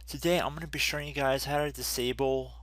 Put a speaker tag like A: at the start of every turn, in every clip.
A: Today I'm going to be showing you guys how to disable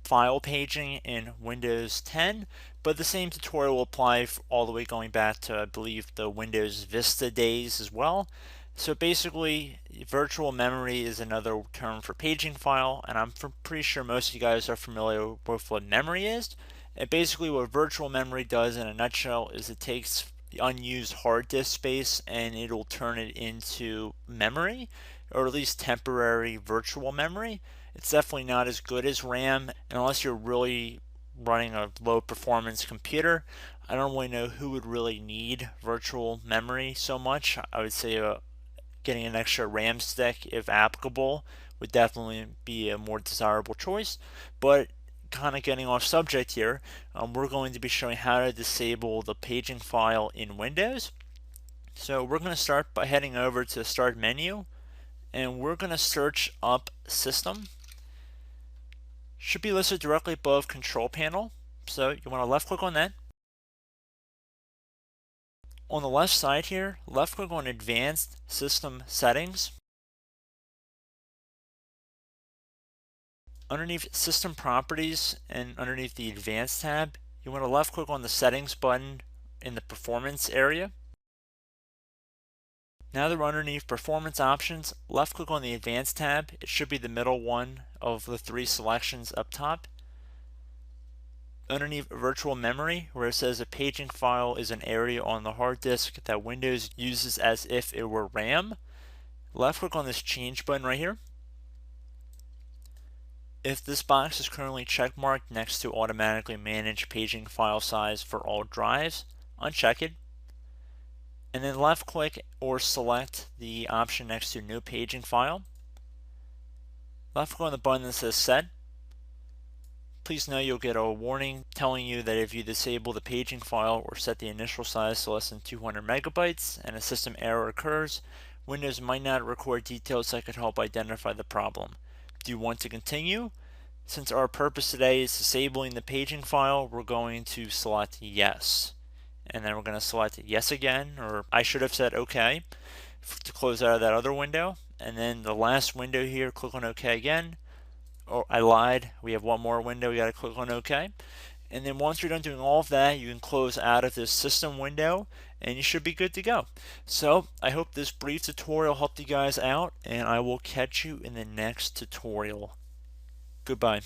A: file paging in Windows 10, but the same tutorial will apply all the way going back to, I believe, the Windows Vista days as well. So basically, virtual memory is another term for paging file, and I'm pretty sure most of you guys are familiar with what memory is. And basically what virtual memory does in a nutshell is it takes the unused hard disk space and it'll turn it into memory, or at least temporary virtual memory. It's definitely not as good as RAM, and unless you're really running a low performance computer, I don't really know who would really need virtual memory so much. I would say getting an extra RAM stick, if applicable, would definitely be a more desirable choice. But kind of getting off subject here, we're going to be showing how to disable the paging file in Windows. So we're going to start by heading over to the Start menu, and we're going to search up System. Should be listed directly above Control Panel. So you want to left click on that. On the left side here, left click on Advanced System Settings. Underneath System Properties and underneath the Advanced tab, you want to left click on the Settings button in the Performance area. Now that we're underneath Performance Options, left click on the Advanced tab. It should be the middle one of the three selections up top. Underneath Virtual Memory, where it says a paging file is an area on the hard disk that Windows uses as if it were RAM, left click on this Change button right here. If this box is currently checkmarked next to Automatically Manage Paging File Size for all drives, uncheck it. And then left click or select the option next to No Paging File. Left click on the button that says Set. Please know you'll get a warning telling you that if you disable the paging file or set the initial size to less than 200 megabytes and a system error occurs, Windows might not record details that could help identify the problem. Do you want to continue? Since our purpose today is disabling the paging file, we're going to select Yes. And then we're going to select Yes again, or I should have said OK to close out of that other window. And then the last window here, click on OK again. Oh, I lied. We have one more window. We got to click on OK. And then once you're done doing all of that, you can close out of this system window and you should be good to go. So I hope this brief tutorial helped you guys out, and I will catch you in the next tutorial. Goodbye.